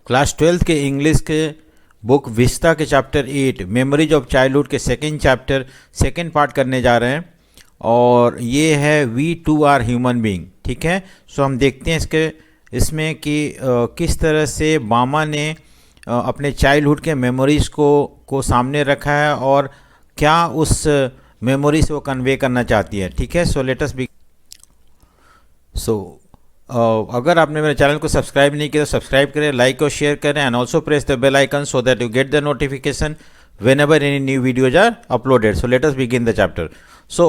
Class 12th के English के book Vista के चैप्टर 8 मेमोरीज ऑफ चाइल्डहुड के सेकंड चैप्टर सेकंड पार्ट करने जा रहे हैं और ये है we too are human being. ठीक है, सो हम देखते हैं इसमें कि किस तरह से बामा ने अपने चाइल्डहुड के मेमोरीज़ को सामने रखा है और क्या उस मेमोरी से वो कन्वे करना चाहती है। ठीक है, सो लेट अस बी। अगर आपने मेरे चैनल को सब्सक्राइब नहीं किया तो सब्सक्राइब करें, लाइक और शेयर करें and also press the bell icon so that you get the notification whenever any new videos are uploaded. So let us begin the chapter. So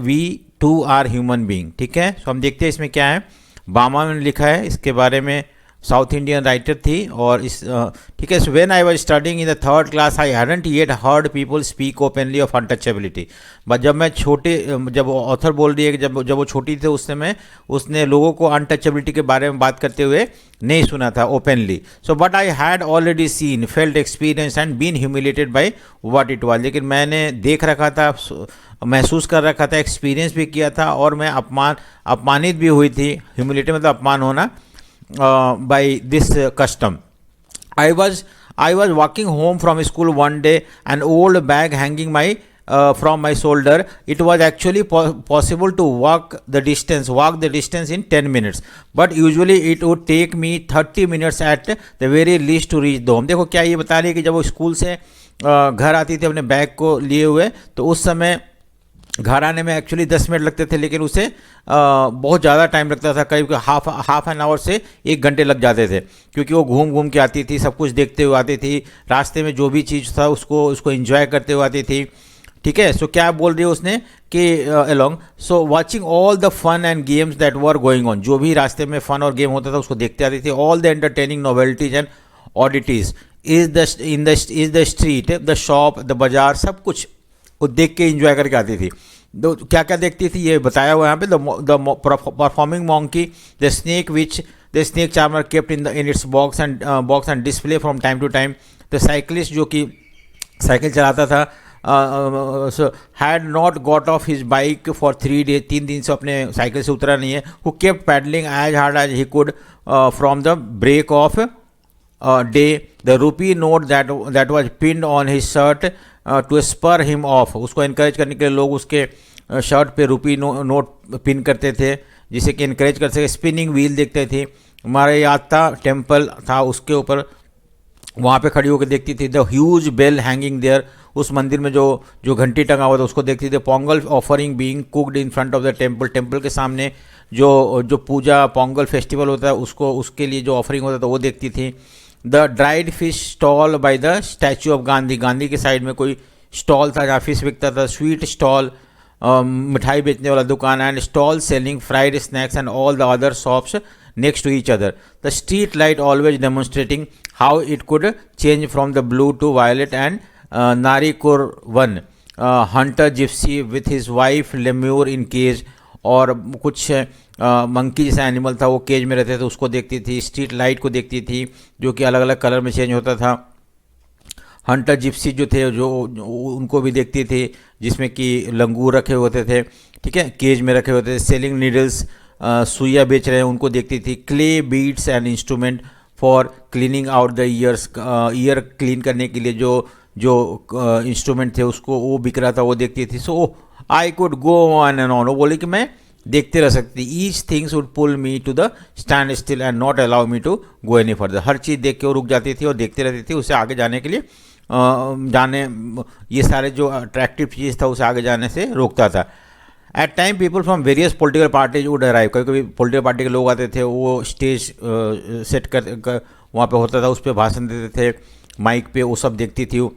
we too are human being. ठीक है, so हम देखते हैं इसमें क्या है। बामा ने लिखा है इसके बारे में, साउथ इंडियन राइटर थी और इस ठीक है। When I was studying in the third class I hadn't yet heard people speak openly of untouchability. But जब ऑथर बोल रही है कि जब वो छोटी थी उस समय उसने लोगों को अनटचेबिलिटी के बारे में बात करते हुए नहीं सुना था openly. So but I had already seen, felt, experience and been humiliated by what it was. लेकिन मैंने देख रखा था, महसूस कर रखा था, एक्सपीरियंस भी किया था और मैं अपमानित भी हुई थी। ह्यूमिलेटेड मतलब अपमान होना by this custom. I was walking home from school one day, an old bag hanging from my shoulder. It was actually possible to walk the distance in 10 minutes, but usually it would take me 30 minutes at the very least to reach the home. देखो क्या ये बता रही है कि जब वो school से घर आती थी अपने बैग को लिए हुए तो उस समय घर आने में एक्चुअली 10 मिनट लगते थे, लेकिन उसे बहुत ज़्यादा टाइम लगता था, करीब हाफ एन आवर से 1 घंटे लग जाते थे, क्योंकि वो घूम घूम के आती थी, सब कुछ देखते हुए आती थी, रास्ते में जो भी चीज़ था उसको एंजॉय करते हुए आती थी। ठीक है, सो क्या बोल रही है उसने कि along so watching all the fun and games that were going on, जो भी रास्ते में फन और गेम होता था उसको देखते आती थी। All the entertaining novelties and oddities is the street, the shop, the bazaar, सब कुछ वो देख के इंजॉय करके आती थी। तो क्या क्या देखती थी ये बताया हुआ यहाँ पे। The performing monkey, the snake charmer kept in its box and display from time to time. The cyclist जो कि साइकिल चलाता था had not got off his bike for 3 days, 3 दिन से अपने साइकिल से उतरा नहीं है। Who kept pedalling as hard as he could from the break of day. The rupee note that was pinned on his shirt to spur him off, उसको encourage करने के लिए लोग उसके शर्ट पे रुपी नोट पिन करते थे जिसे कि इनकरेज कर सके। स्पिनिंग व्हील देखते थे, हमारे याद था टेम्पल था उसके ऊपर, वहाँ पे खड़ी होकर देखती थी। The huge bell hanging there, उस मंदिर में जो घंटी टंगा हुआ था उसको देखती थी। Pongal offering being cooked in front of the temple, temple के सामने जो पूजा पोंगल फेस्टिवल होता है उसके लिए जो ऑफरिंग होता था वो देखती थी। The dried fish stall by the statue of Gandhi, Gandhi के साइड में कोई स्टॉल था जहाँ फिश बिकता था। स्वीट स्टॉल, मिठाई बेचने वाला दुकान, and stall selling fried snacks and all the other shops next to each other. The street light always demonstrating how it could change from the blue to violet and Narikuravan. Hunter gypsy with his wife lemur in cage, और कुछ monkey जैसा animal था वो cage में रहते थे उसको देखती थी। स्ट्रीट लाइट को देखती थी जो कि अलग अलग कलर में चेंज होता था। हंटर जिप्सी जो थे जो उनको भी देखती थी जिसमें कि लंगूर रखे होते थे, ठीक है, केज में रखे होते थे। सेलिंग नीडल्स, सुइया बेच रहे हैं उनको देखती थी। Clay beads and instrument for cleaning out the years, year clean करने के लिए जो इंस्ट्रूमेंट थे उसको वो बिक रहा था वो देखती थी। So I could go on and on, वो बोली कि मैं देखते रह सकती। Each things would pull me to the stand still and not allow me to go any further. हर चीज़ देख के वो रुक जाती थी और देखते रहती थी, उसे आगे जाने के लिए ये सारे जो अट्रैक्टिव चीज़ था उसे आगे जाने से रोकता था। At time people from various political parties would arrive, कभी कभी पॉलिटिकल पार्टी के लोग आते थे, वो स्टेज सेट कर वहाँ पे होता था, उस पर भाषण देते थे माइक पे, वो सब देखती थी,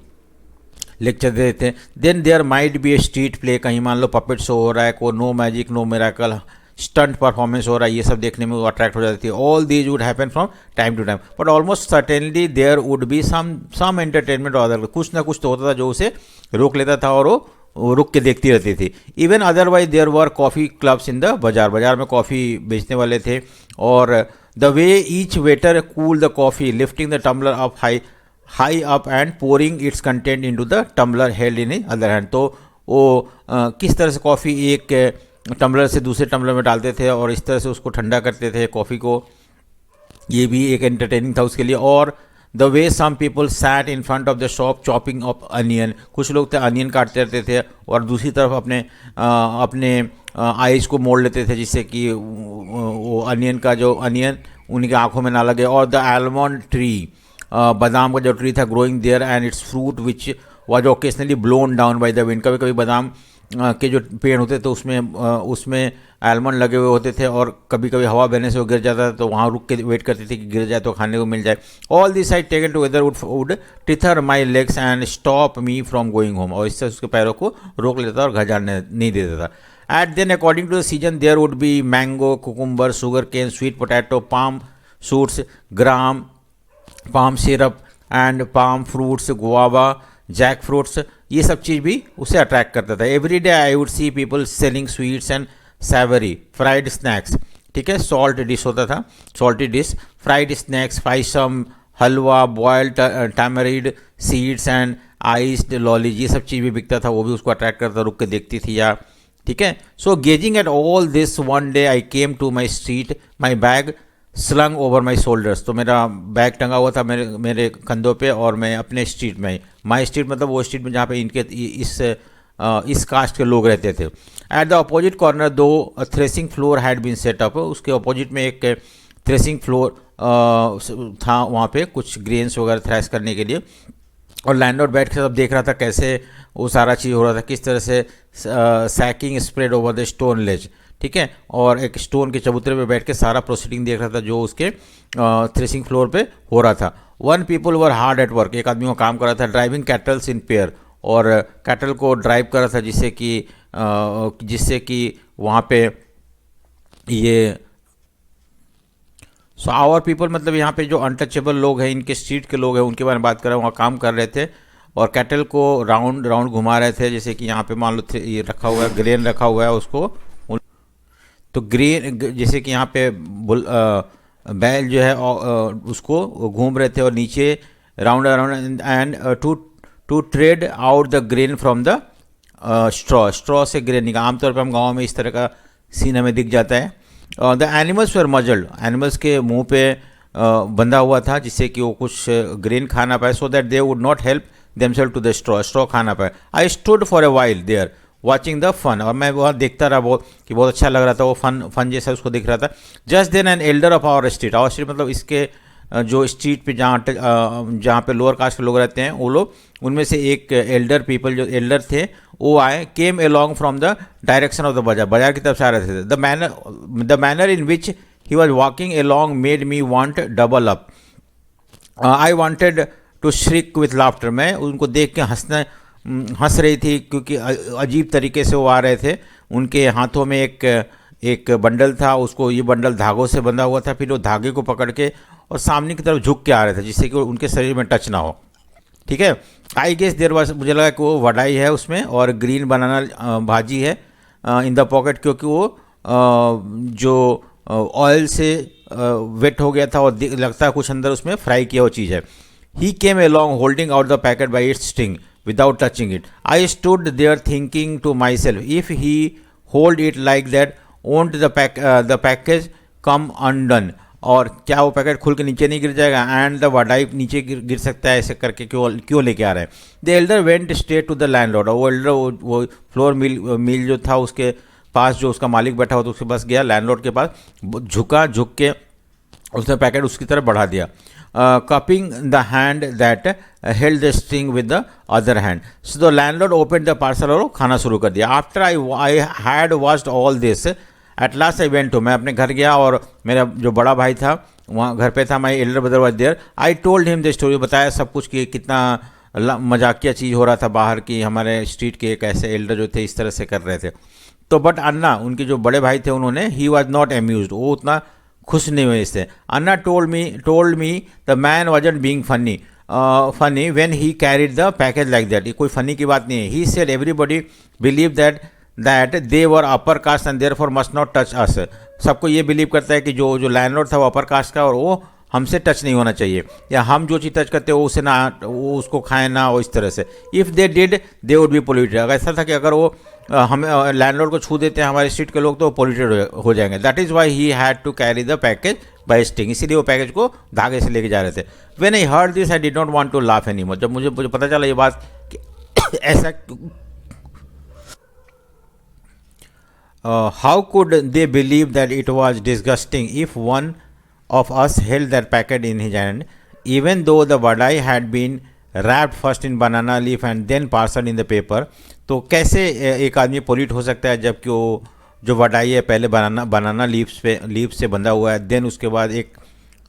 लेक्चर देते थे। Then there might be a street play, कहीं मान लो पपेट शो हो रहा है, को no magic no miracle, stunt performance हो रहा है, ये सब देखने में वो अट्रैक्ट हो जाती थी। All these would happen from time to time, but almost certainly there would be some entertainment or other, कुछ ना कुछ तो होता था जो उसे रोक लेता था और वो रुक के देखती रहती थी। Even otherwise there were coffee clubs in the bazaar में कॉफ़ी बेचने वाले थे। और the way each waiter cool the coffee, lifting the tumbler up high up and pouring its content into the tumbler held in other hand. तो वो किस तरह से कॉफ़ी एक टम्बलर से दूसरे टम्बलर में डालते थे और इस तरह से उसको ठंडा करते थे कॉफ़ी को, ये भी एक एंटरटेनिंग था उसके लिए। और the way some people sat in front of the shop chopping off onion, कुछ लोग थे अनियन काटते रहते थे और दूसरी तरफ अपने आइज को मोड़ लेते थे जिससे कि वो अनियन का जो अनियन उनकी आंखों में ना लगे। और द आलमंड ट्री, बादाम का जो ट्री था growing there and its fruit which was occasionally blown down by the wind, कभी कभी बादाम के जो पेड़ होते थे उसमें आलमंड लगे हुए होते थे और कभी कभी हवा बहने से वो गिर जाता था, तो वहाँ रुक के वेट करते थे कि गिर जाए तो खाने को मिल जाए। All this I taken together would tether my legs and stop me from going home, और इससे उसके पैरों को रोक लेता था और घर जाने नहीं देता था। At then according to the season there would be mango, cucumber, sugar cane, sweet potato, palm shoots, gram, palm syrup and palm fruits, guava, jack fruits, ये सब चीज़ भी उसे अट्रैक्ट करता था। Every day I would see people selling sweets and savoury fried snacks, ठीक है, salt dish होता था, salty dish, fried snacks, payasam, halwa, boiled tamarind seeds and iced lollies, ये सब चीज़ भी बिकता था, वो भी उसको अट्रैक्ट करता, रुक के देखती थी या, ठीक है। So gazing at all this one day I came to my street, my bag slung over my shoulders, तो मेरा बैग टंगा हुआ था मेरे कंधों पे और मैं अपने स्ट्रीट में, माई स्ट्रीट मतलब वो स्ट्रीट में जहाँ पे इनके इस कास्ट के लोग रहते थे। एट द अपोजिट कॉर्नर दो threshing floor had been set up, उसके अपोजिट में एक थ्रेसिंग फ्लोर था, वहाँ पे कुछ ग्रेन्स वगैरह थ्रेस करने के लिए, और लैंडलॉर्ड बैठ के सब देख रहा था कैसे वो सारा चीज़ हो रहा था, किस तरह से sacking spread over the stone ledge, ठीक है, और एक स्टोन के चबूतरे पे बैठ के सारा प्रोसीडिंग देख रहा था जो उसके थ्रेसिंग फ्लोर पे हो रहा था। One people were hard at work, एक आदमी वो काम कर रहा था ड्राइविंग कैटल्स इन पेयर, और कैटल को ड्राइव कर रहा था जिससे कि वहाँ पे ये सो आवर पीपल मतलब यहाँ पे जो अनटचेबल लोग हैं, इनके स्ट्रीट के लोग हैं, उनके बारे में बात कर रहे हैं, वहाँ काम कर रहे थे और कैटल को राउंड राउंड घुमा रहे थे, जैसे कि यहाँ पे मान लो ये रखा हुआ है, ग्रेन रखा हुआ है उसको, तो ग्रेन जैसे कि यहाँ पे बैल जो है उसको घूम रहे थे और नीचे round around and to tread out the grain from the straw से ग्रेन निकाल। आमतौर पर हम गाँव में इस तरह का सीन हमें दिख जाता है। द एनिमल्स वर मजल्ड, एनिमल्स के मुंह पे बंधा हुआ था जिससे कि वो कुछ ग्रेन खा ना पाए, so that they would not help themselves to the straw खा ना पाए। I stood for a while there watching the fun, और मैं वहाँ देखता रहा बहुत कि बहुत अच्छा लग रहा था, वो फन जैसा उसको दिख रहा था। Just then an elder of our street मतलब इसके जो स्ट्रीट पे जहाँ पे लोअर कास्ट के लोग रहते हैं वो लोग, उनमें से एक एल्डर पीपल जो एल्डर थे वो आए, came along from the direction of the bazaar की तरफ से आ रहे थे। The manner in which he was walking along made me want double up, I wanted to shriek with laughter, मैं उनको देख के हंस रही थी क्योंकि अजीब तरीके से वो आ रहे थे। उनके हाथों में एक बंडल था, उसको ये बंडल धागों से बंधा हुआ था, फिर वो धागे को पकड़ के और सामने की तरफ झुक के आ रहे थे जिससे कि उनके शरीर में टच ना हो, ठीक है। आई गेस देर वाज, मुझे लगा कि वो वडाई है उसमें और ग्रीन बनाना भाजी है इन द पॉकेट, क्योंकि वो जो ऑयल से वेट हो गया था और लगता है कुछ अंदर उसमें फ्राई किया हुआ चीज़ है। He came along holding out the packet by its string without touching it. I stood there thinking to myself, if he hold it like that, won't the package come undone? और क्या वो packet खुल के नीचे नहीं गिर जाएगा, and the वडाई नीचे गिर सकता है, ऐसे करके क्यों लेके आ रहे हैं। The elder went straight to the landlord, और वो एल्डर वो फ्लोर मिल जो था उसके पास, जो उसका मालिक बैठा हुआ था उसके पास गया, लैंडलॉर्ड के पास झुक के उसने पैकेट उसकी तरफ बढ़ा दिया। cupping the hand that held the string with the other hand. So the landlord opened the parcel और खाना शुरू कर दिया। After I had watched all this, at last I went to, मैं अपने घर गया और मेरा जो बड़ा भाई था वहाँ घर पे था, my elder brother was there. I told him the story, बताया सब कुछ कि कितना मजाकिया चीज़ हो रहा था बाहर की, हमारे स्ट्रीट के एक ऐसे एल्डर जो थे इस तरह से कर रहे थे। तो बट अन्ना, उनके जो बड़े भाई थे, उन्होंने ही वॉज नॉट एम्यूज्ड, वो उतना खुश नहीं हुए इससे। Anna told me the man wasn't being funny when he carried the package like that, ये कोई फनी की बात नहीं है। He said everybody believe that they were upper caste and therefore must not touch us, सबको ये बिलीव करता है कि जो लैंडलॉर्ड था वो अपर कास्ट का और वो हमसे टच नहीं होना चाहिए, या हम जो चीज़ टच करते हैं वो उसे ना, वो उसको खाएं ना, और इस तरह से। If they did they would be polluted. अगर ऐसा था कि अगर वो हम लैंडलॉर्ड को छू देते हैं हमारे स्ट्रीट के लोग तो पोल्यूटेड हो जाएंगे। That is why he had to carry the package by string, इसीलिए वो पैकेज को धागे से लेके जा रहे थे। When I heard this I did not want to laugh anymore. जब मुझे पता चला ये बात कि ऐसा how could they believe that it was disgusting if one of us held that packet in his hand, even though the vadai had been wrapped first in banana leaf and then parcelled in the paper? तो कैसे एक आदमी pollute हो सकता है जबकि वो जो वडाई है पहले बनाना लीफ से बंधा हुआ है, देन उसके बाद एक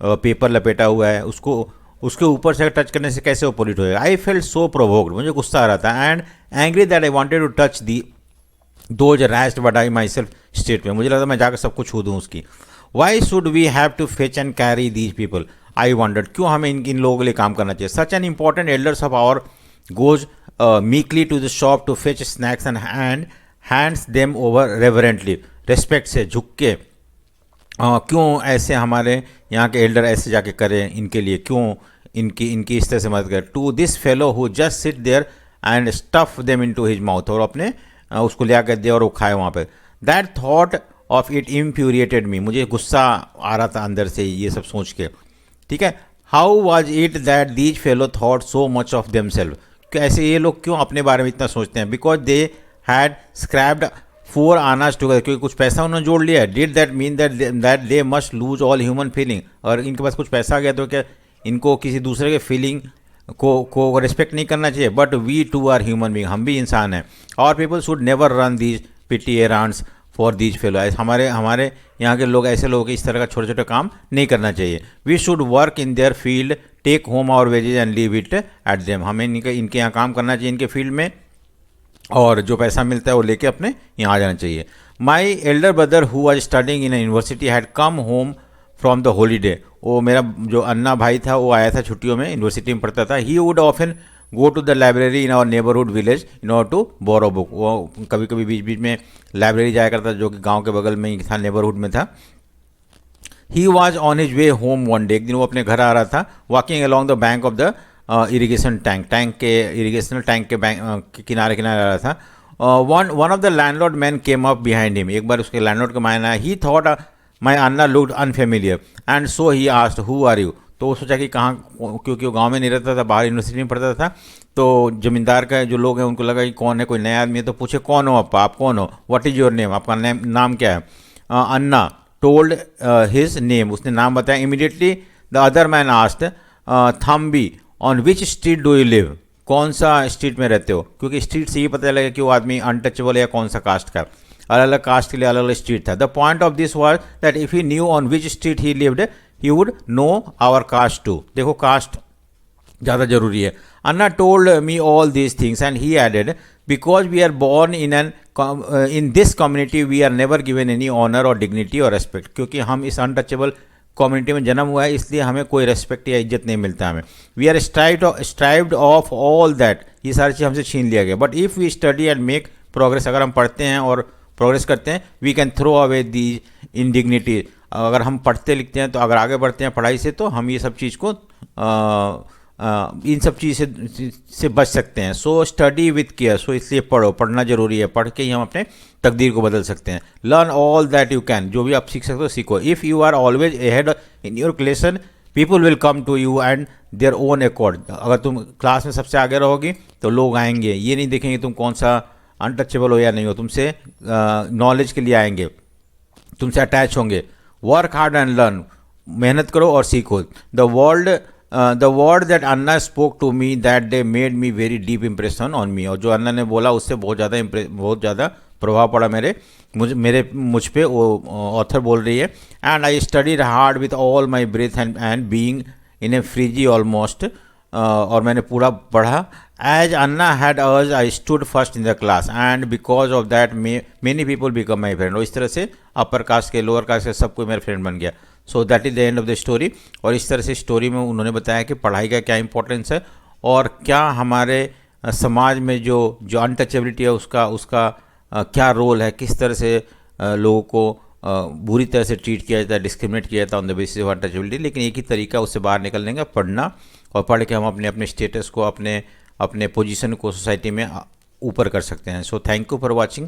पेपर लपेटा हुआ है, उसको उसके ऊपर से टच करने से कैसे वो पोल्यूट होएगा? आई फेल्ट सो प्रोवोक्ड, मुझे गुस्सा आ रहा था, and angry that I wanted to touch the those wretched vadai myself state में। मुझे लगा मैं जाकर सब कुछ छू दूँ उसकी। Why should we have to fetch and carry these people? I wanted, क्यों हमें इन लोगों के लिए काम करना चाहिए? Such an important elders of our goes meekly to the shop to fetch snacks and hands them over reverently, respect से झुक के। क्यों ऐसे हमारे यहाँ के एल्डर ऐसे जाके करें इनके लिए, क्यों इनकी इस तरह से मदद करें? To this fellow who just sit there and stuff them in to his mouth, और अपने उसको ले आकर दे और वो खाए वहाँ पे। दैट थॉट ऑफ इट इम्प्यूरिएटेड मी, मुझे गुस्सा आ रहा था अंदर से ये सब सोच के, ठीक है। How was it that these fellow thought so much of them self, ऐसे ये लोग क्यों अपने बारे में इतना सोचते हैं? बिकॉज दे हैड स्क्रैप्ड 4 आनाज टुगेदर, क्योंकि कुछ पैसा उन्होंने जोड़ लिया है। Did that mean that they must lose all human feeling? और इनके पास कुछ पैसा आ गया तो क्या इनको किसी दूसरे के फीलिंग को रिस्पेक्ट नहीं करना चाहिए? But we too are human being, हम भी इंसान हैं। और people should never run these petty errands for these fellow, हमारे यहाँ के लोग ऐसे लोग इस तरह का छोटे छोटे काम नहीं करना चाहिए। We should work in their field, take home our wages and leave it at them, हमें इनके यहाँ काम करना चाहिए इनके फील्ड में, और जो पैसा मिलता है वो लेके अपने यहाँ आ जाना चाहिए। My elder brother who was studying in university had come home from the holiday, वो मेरा जो अन्ना भाई था वो आया था छुट्टियों में, यूनिवर्सिटी में पढ़ता था। He would often go to the library in our neighbourhood village in order to borrow book, वो कभी कभी बीच बीच में लाइब्रेरी जाया करता जो कि गांव के बगल में ही था, नेबरहुड में था। He was on his way home one day, एक दिन वो अपने घर आ रहा था, walking along the bank of the irrigation irrigation tank के किनारे किनारे आ रहा था। One of the landlord man came up behind him, एक बार उसके लैंडलॉर्ड का मैन आया। He thought my Anna looked unfamiliar and so he asked who are you, तो वो सोचा कि कहाँ, क्योंकि वो गांव में नहीं रहता था, बाहर यूनिवर्सिटी में पढ़ता था, तो जमींदार का जो लोग हैं उनको लगा कि कौन है, कोई नया आदमी है, तो पूछे कौन हो आप कौन हो? व्हाट इज योर नेम, आपका नाम क्या है? अन्ना टोल्ड हिज नेम, उसने नाम बताया। Immediately the other man asked Thambi on which street do you live, कौन सा स्ट्रीट में रहते हो? क्योंकि स्ट्रीट से ही पता चलेगा कि वो आदमी अनटचेबल है या कौन सा कास्ट का। अलग अलग कास्ट के लिए अलग अलग स्ट्रीट था। The point of this was that if he knew on which street he lived he would know our caste too. देखो कास्ट ज़्यादा जरूरी है। Anna told me all these things and he added because we are born in this community we are never given any honour और dignity और respect, क्योंकि हम इस untouchable community में जन्म हुआ है इसलिए हमें कोई रेस्पेक्ट या इज्जत नहीं मिलता हमें। We are stripped of all that, ये सारी चीज़ हमसे छीन लिया गया। But if we study and make progress, अगर हम पढ़ते हैं और प्रोग्रेस करते हैं, we can throw away the indignity, अगर हम पढ़ते लिखते हैं तो अगर आगे बढ़ते हैं पढ़ाई से तो हम ये सब चीज़ को इन सब चीज़ से बच सकते हैं। सो स्टडी विथ केयर, सो इसलिए पढ़ना जरूरी है, पढ़ के ही हम अपने तकदीर को बदल सकते हैं। Learn all that you can, जो भी आप सीख सकते हो सीखो। If you are always ahead in your lessons people will come to you and their own accord, अगर तुम क्लास में सबसे आगे रहोगी तो लोग आएंगे, ये नहीं देखेंगे तुम कौन सा अनटचेबल हो या नहीं हो, तुमसे नॉलेज के लिए आएंगे, तुमसे अटैच होंगे। वर्क हार्ड एंड लर्न, मेहनत करो और सीखो। The word that Anna spoke to me that day made me very deep impression on me, और जो अन्ना ने बोला उससे बहुत ज़्यादा प्रभाव पड़ा मुझ पे, वो ऑथर बोल रही है। And I studied hard with all my breath and being in a frenzy almost, और मैंने पूरा पढ़ा। As Anna had urged I stood first in the class and because of that many people become my friend, और इस तरह से upper caste के lower caste के सबको मेरा फ्रेंड बन गया। So that is the end of the story. और इस तरह से स्टोरी में उन्होंने बताया कि पढ़ाई का क्या इंपॉर्टेंस है और क्या हमारे समाज में जो अनटचेबिलिटी है उसका क्या रोल है, किस तरह से लोगों को बुरी तरह से ट्रीट किया जाता है, डिस्क्रिमिनेट किया जाता है on the basis of untouchability. लेकिन एक ही तरीका उससे बाहर निकलने का, पढ़ना, और पढ़ के हम अपने अपने स्टेटस को, अपने अपने पोजीशन को सोसाइटी में ऊपर कर सकते हैं। So thank you for watching.